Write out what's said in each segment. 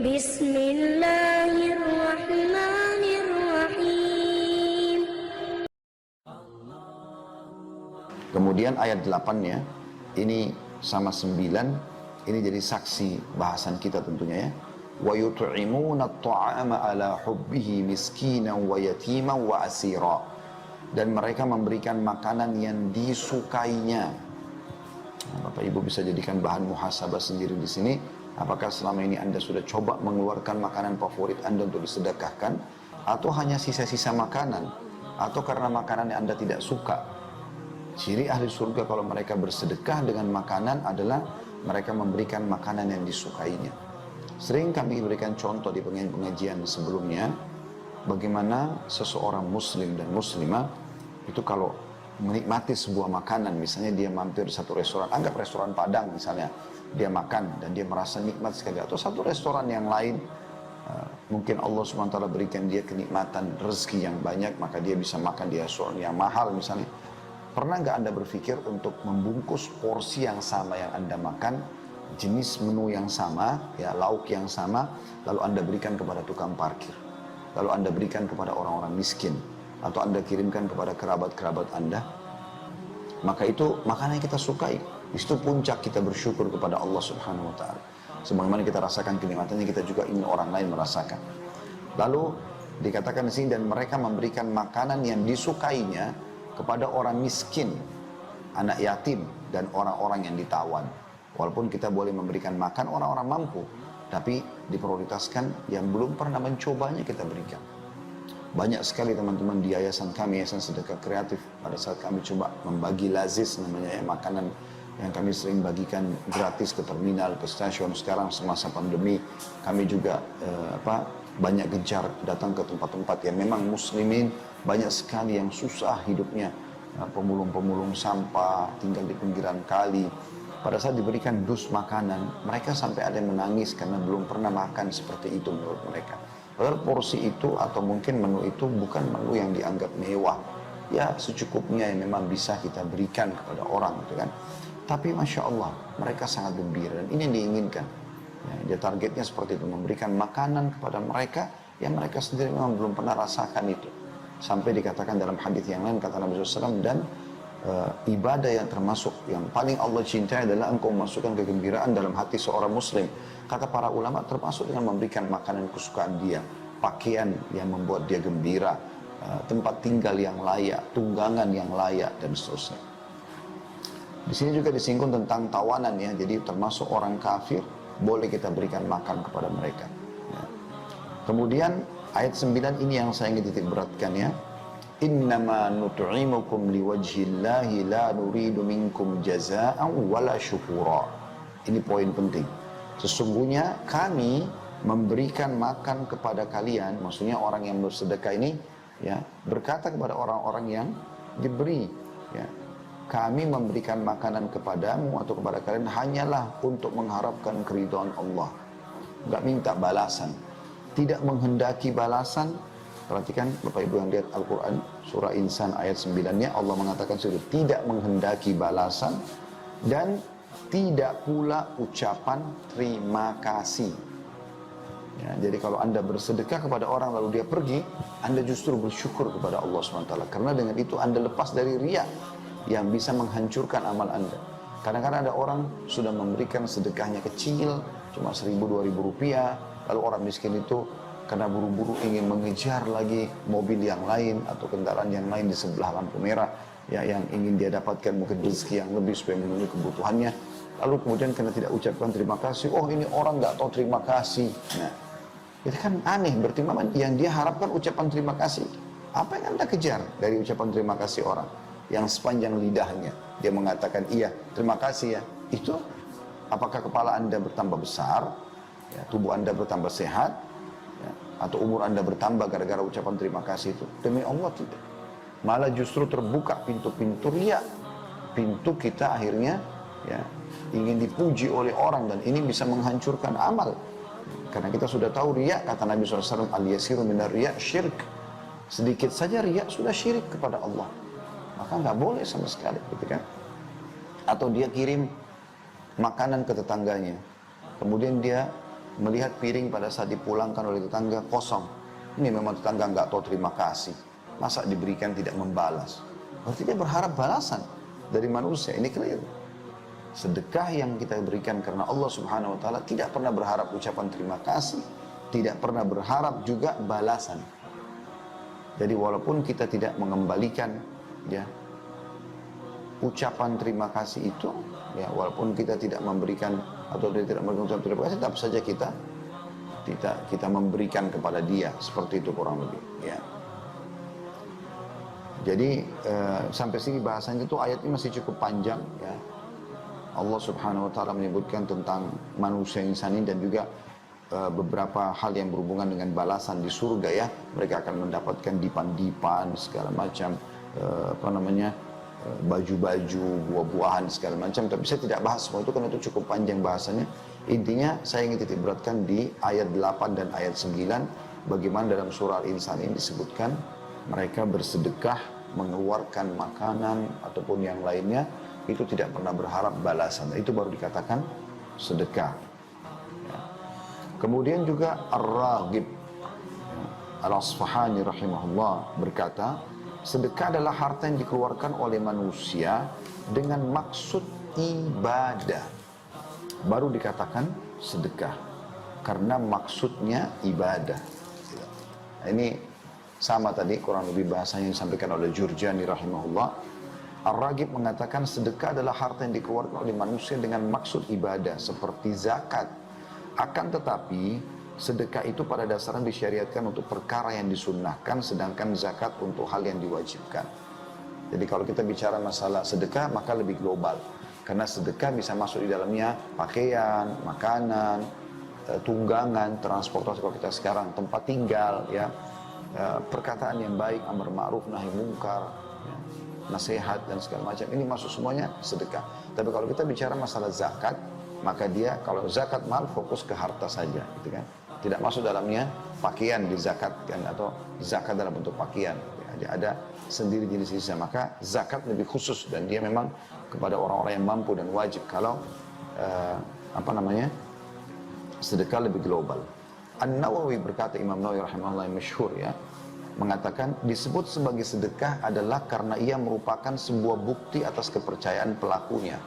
Bismillahirrahmanirrahim. Kemudian ayat 8-nya, ini sama 9, ini jadi saksi bahasan kita tentunya ya. Wa yut'imuna at-ta'ama ala hubbihi miskinan wa yatiman wa asira. Dan mereka memberikan makanan yang disukainya. Bapak Ibu bisa jadikan bahan muhasabah sendiri di sini. Apakah selama ini Anda sudah coba mengeluarkan makanan favorit Anda untuk disedekahkan? Atau hanya sisa-sisa makanan? Atau karena makanan yang Anda tidak suka? Ciri ahli surga kalau mereka bersedekah dengan makanan adalah mereka memberikan makanan yang disukainya. Sering kami berikan contoh di pengajian sebelumnya, bagaimana seseorang muslim dan muslimah itu kalau menikmati sebuah makanan, misalnya dia mampir di satu restoran, anggap restoran Padang misalnya, dia makan dan dia merasa nikmat sekali, atau satu restoran yang lain, mungkin Allah SWT berikan dia kenikmatan rezeki yang banyak, maka dia bisa makan di restoran yang mahal misalnya. Pernah nggak Anda berpikir untuk membungkus porsi yang sama yang Anda makan, jenis menu yang sama, ya lauk yang sama, lalu Anda berikan kepada tukang parkir, lalu Anda berikan kepada orang-orang miskin, atau Anda kirimkan kepada kerabat-kerabat Anda? Maka itu makanan yang kita sukai. Itu puncak kita bersyukur kepada Allah Subhanahu wa Ta'ala. Sebagaimana kita rasakan kenikmatannya, kita juga ingin orang lain merasakan. Lalu dikatakan di sini, dan mereka memberikan makanan yang disukainya kepada orang miskin, anak yatim, dan orang-orang yang ditawan. Walaupun kita boleh memberikan makan orang-orang mampu, tapi diprioritaskan yang belum pernah mencobanya kita berikan. Banyak sekali teman-teman di yayasan kami, Yayasan Sedekah Kreatif, pada saat kami coba membagi lazis namanya ya, makanan yang kami sering bagikan gratis ke terminal, ke stasiun. Sekarang semasa pandemi kami juga banyak gencar datang ke tempat-tempat yang memang muslimin, banyak sekali yang susah hidupnya, pemulung-pemulung sampah, tinggal di pinggiran kali. Pada saat diberikan dus makanan, mereka sampai ada yang menangis karena belum pernah makan seperti itu menurut mereka. Padahal porsi itu atau mungkin menu itu bukan menu yang dianggap mewah. Ya secukupnya yang memang bisa kita berikan kepada orang gitu kan. Tapi Masya Allah, mereka sangat gembira dan ini yang diinginkan. Ya, dia targetnya seperti itu, memberikan makanan kepada mereka yang mereka sendiri memang belum pernah rasakan itu. Sampai dikatakan dalam hadis yang lain, kata Nabi SAW, dan ibadah yang termasuk yang paling Allah cintai adalah engkau memasukkan kegembiraan dalam hati seorang muslim. Kata para ulama, termasuk dengan memberikan makanan kesukaan dia, pakaian yang membuat dia gembira, tempat tinggal yang layak, tunggangan yang layak, dan seterusnya. Di sini juga disinggung tentang tawanan ya, jadi termasuk orang kafir boleh kita berikan makan kepada mereka. Ya. Kemudian ayat 9 ini yang saya ingin titik beratkan ya. Innama nut'imukum liwajhillahi la nuridu minkum jazaa'an wala syukura. Ini poin penting. Sesungguhnya kami memberikan makan kepada kalian, maksudnya orang yang bersedekah ini ya, berkata kepada orang-orang yang diberi ya, kami memberikan makanan kepadamu atau kepada kalian hanyalah untuk mengharapkan keridhaan Allah, nggak minta balasan, tidak menghendaki balasan. Perhatikan Bapak Ibu yang lihat Al-Quran surah Insan ayat 9-nya, Allah mengatakan sudah tidak menghendaki balasan dan tidak pula ucapan terima kasih. Ya, jadi kalau Anda bersedekah kepada orang lalu dia pergi, Anda justru bersyukur kepada Allah SWT. Karena dengan itu Anda lepas dari riya yang bisa menghancurkan amal Anda. Kadang-kadang ada orang sudah memberikan sedekahnya kecil, cuma 1.000-2.000 rupiah, lalu orang miskin itu karena buru-buru ingin mengejar lagi mobil yang lain atau kendaraan yang lain di sebelah lampu merah, ya, yang ingin dia dapatkan mungkin rezeki yang lebih supaya memenuhi kebutuhannya. Lalu kemudian karena tidak ucapkan terima kasih, oh ini orang nggak tahu terima kasih. Nah, itu kan aneh, berarti yang dia harapkan ucapan terima kasih. Apa yang Anda kejar dari ucapan terima kasih orang? Yang sepanjang lidahnya dia mengatakan iya, terima kasih ya. Itu apakah kepala Anda bertambah besar, ya, tubuh Anda bertambah sehat, ya, atau umur Anda bertambah gara-gara ucapan terima kasih itu? Demi Allah tidak. Malah justru terbuka pintu-pintu riya. Pintu kita akhirnya ya ingin dipuji oleh orang, dan ini bisa menghancurkan amal. Karena kita sudah tahu riya, kata Nabi SAW, al-yasiru minar riya syirk. Sedikit saja riya sudah syirik kepada Allah. Maka nggak boleh sama sekali, gitu kan? Atau dia kirim makanan ke tetangganya, kemudian dia melihat piring pada saat dipulangkan oleh tetangga kosong. Ini memang tetangga nggak tahu terima kasih. Masa diberikan tidak membalas? Berarti dia berharap balasan dari manusia. Ini keliru. Sedekah yang kita berikan karena Allah Subhanahu wa taala tidak pernah berharap ucapan terima kasih, tidak pernah berharap juga balasan. Jadi walaupun kita tidak mengembalikan ya ucapan terima kasih itu, ya walaupun kita tidak memberikan atau tidak memberikan ucapan terima kasih, tetap saja kita memberikan kepada dia, seperti itu kurang lebih. Ya. Jadi sampai sini bahasanya itu ayat ini masih cukup panjang. Ya. Allah Subhanahu Wa Taala menyebutkan tentang manusia insani dan juga beberapa hal yang berhubungan dengan balasan di surga ya. Mereka akan mendapatkan dipan-dipan segala macam baju-baju, buah-buahan segala macam. Tapi saya tidak bahas semua itu karena itu cukup panjang bahasanya. Intinya saya ingin titik beratkan di ayat 8 dan ayat 9 bagaimana dalam surah Al-Insan ini disebutkan mereka bersedekah, mengeluarkan makanan ataupun yang lainnya itu tidak pernah berharap balasan. Itu baru dikatakan sedekah. Ya. Kemudian juga Ar-Raghib Al-Asfahani rahimahullah berkata, sedekah adalah harta yang dikeluarkan oleh manusia dengan maksud ibadah. Baru dikatakan sedekah. Karena maksudnya ibadah. Nah, ini sama tadi kurang lebih bahasanya yang disampaikan oleh Jurjani rahimahullah. Ar-Raghib mengatakan sedekah adalah harta yang dikeluarkan oleh manusia dengan maksud ibadah seperti zakat. Akan tetapi sedekah itu pada dasarnya disyariatkan untuk perkara yang disunnahkan, sedangkan zakat untuk hal yang diwajibkan. Jadi kalau kita bicara masalah sedekah maka lebih global. Karena sedekah bisa masuk di dalamnya pakaian, makanan, tunggangan, transportasi kalau kita sekarang, tempat tinggal, ya, perkataan yang baik, amar ma'ruf, nahi mungkar, ya, nasihat dan segala macam. Ini masuk semuanya sedekah. Tapi kalau kita bicara masalah zakat, maka dia kalau zakat mal fokus ke harta saja, gitu kan? Tidak masuk dalamnya pakaian dizakatkan atau zakat dalam bentuk pakaian. Ada sendiri jenis-jenisnya. Maka zakat lebih khusus dan dia memang kepada orang-orang yang mampu dan wajib. Kalau sedekah lebih global. An-Nawawi berkata, Imam Nawawi rahimahullah yang masyhur ya, mengatakan disebut sebagai sedekah adalah karena ia merupakan sebuah bukti atas kepercayaan pelakunya,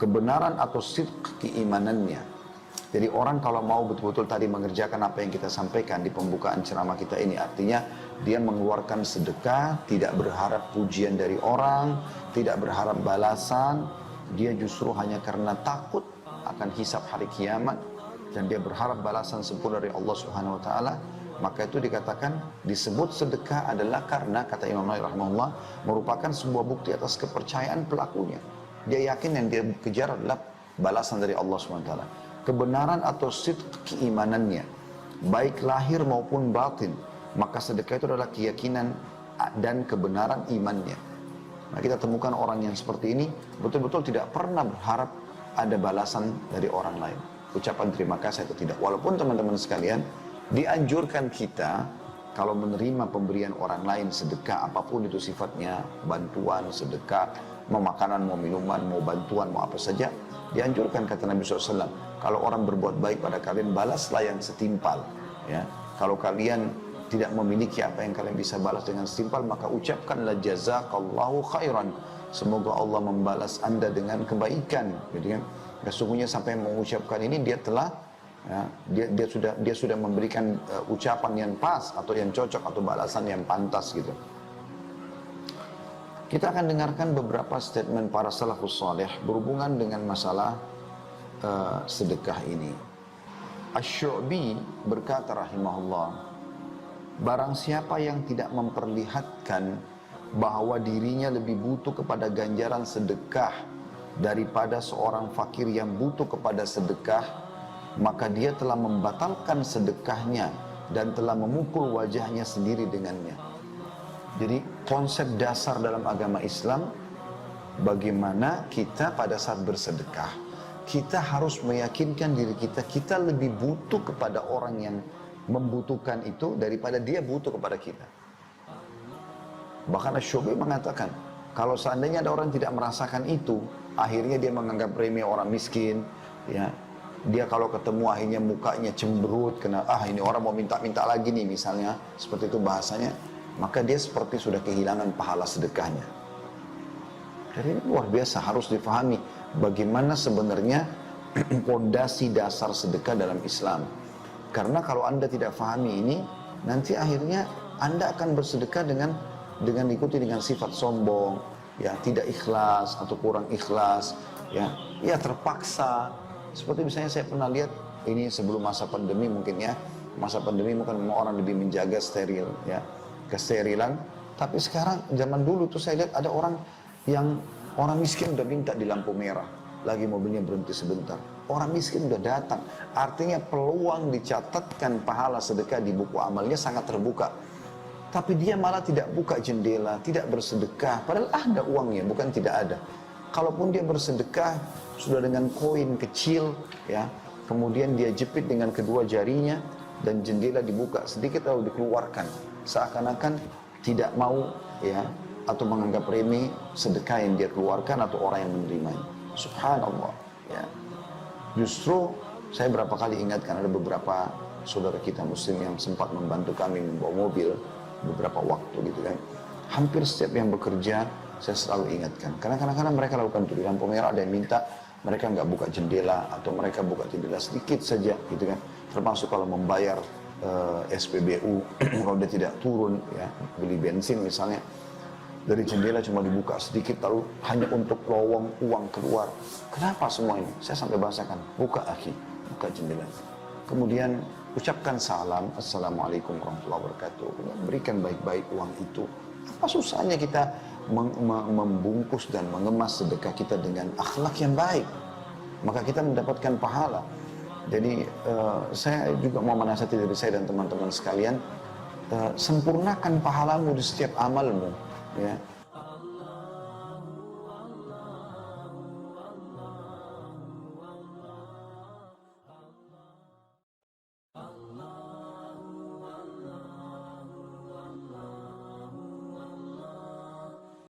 kebenaran atau sidq keimanannya. Jadi orang kalau mau betul-betul tadi mengerjakan apa yang kita sampaikan di pembukaan ceramah kita ini, artinya dia mengeluarkan sedekah, tidak berharap pujian dari orang, tidak berharap balasan, dia justru hanya karena takut akan hisab hari kiamat dan dia berharap balasan sempurna dari Allah Subhanahu wa taala, maka itu dikatakan disebut sedekah adalah karena kata Imam Nawawi rahimahullah merupakan sebuah bukti atas kepercayaan pelakunya. Dia yakin yang dia kejar adalah balasan dari Allah Subhanahu wa taala. Kebenaran atau sidq keimanannya, baik lahir maupun batin, maka sedekah itu adalah keyakinan dan kebenaran imannya. Nah, kita temukan orang yang seperti ini betul-betul tidak pernah berharap ada balasan dari orang lain, ucapan terima kasih atau tidak. Walaupun teman-teman sekalian, dianjurkan kita kalau menerima pemberian orang lain sedekah apapun itu sifatnya, bantuan, sedekah, mau makanan, mau minuman, mau bantuan, mau apa saja, dianjurkan kata Nabi SAW, kalau orang berbuat baik pada kalian, balaslah yang setimpal. Ya, kalau kalian tidak memiliki apa yang kalian bisa balas dengan setimpal, maka ucapkanlah jazakallahu khairan. Semoga Allah membalas anda dengan kebaikan. Gitu kan? Sesungguhnya sampai mengucapkan ini dia telah dia sudah memberikan ucapan yang pas atau yang cocok atau balasan yang pantas gitu. Kita akan dengarkan beberapa statement para salafus saleh berhubungan dengan masalah sedekah ini. Asy-Syu'bi berkata rahimahullah, barang siapa yang tidak memperlihatkan bahwa dirinya lebih butuh kepada ganjaran sedekah daripada seorang fakir yang butuh kepada sedekah, maka dia telah membatalkan sedekahnya dan telah memukul wajahnya sendiri dengannya. Jadi konsep dasar dalam agama Islam, bagaimana kita pada saat bersedekah, kita harus meyakinkan diri kita, kita lebih butuh kepada orang yang membutuhkan itu daripada dia butuh kepada kita. Bahkan Asy-Syu'bi mengatakan, kalau seandainya ada orang tidak merasakan itu, akhirnya dia menganggap remeh orang miskin, ya, dia kalau ketemu akhirnya mukanya cemberut, kena ini orang mau minta-minta lagi nih misalnya, seperti itu bahasanya, maka dia seperti sudah kehilangan pahala sedekahnya. Jadi ini luar biasa, harus difahami bagaimana sebenarnya pondasi dasar sedekah dalam Islam. Karena kalau Anda tidak fahami ini, nanti akhirnya Anda akan bersedekah dengan diikuti dengan sifat sombong, ya tidak ikhlas atau kurang ikhlas, ya terpaksa. Seperti misalnya saya pernah lihat ini sebelum masa pandemi mungkin ya, masa pandemi mungkin orang lebih menjaga steril ya, kesterilan. Tapi sekarang zaman dulu tuh saya lihat ada orang miskin udah minta di lampu merah, lagi mobilnya berhenti sebentar. Orang miskin udah datang, artinya peluang dicatatkan pahala sedekah di buku amalnya sangat terbuka. Tapi dia malah tidak buka jendela, tidak bersedekah, padahal ada uangnya, bukan tidak ada. Kalaupun dia bersedekah, sudah dengan koin kecil, ya, kemudian dia jepit dengan kedua jarinya, dan jendela dibuka sedikit lalu dikeluarkan. Seakan-akan tidak mau, ya, atau menganggap remeh sedekah yang dia keluarkan atau orang yang menerimanya. Subhanallah, ya. Justru saya berapa kali ingatkan, ada beberapa saudara kita muslim yang sempat membantu kami membawa mobil beberapa waktu gitu kan. Hampir setiap yang bekerja saya selalu ingatkan. Karena kadang-kadang mereka lakukan itu di lampu merah, ada yang minta mereka nggak buka jendela atau mereka buka jendela sedikit saja gitu kan. Termasuk kalau membayar SPBU kalau dia tidak turun ya, beli bensin misalnya, dari jendela cuma dibuka sedikit lalu hanya untuk lowong uang keluar. Kenapa semua ini? Saya sampai bahasakan, buka akhi, buka jendela. Kemudian ucapkan salam, assalamualaikum warahmatullahi wabarakatuh. Berikan baik-baik uang itu. Apa susahnya kita membungkus dan mengemas sedekah kita dengan akhlak yang baik? Maka kita mendapatkan pahala. Jadi saya juga mau menasihati diri saya dan teman-teman sekalian, sempurnakan pahalamu di setiap amalmu. Ya.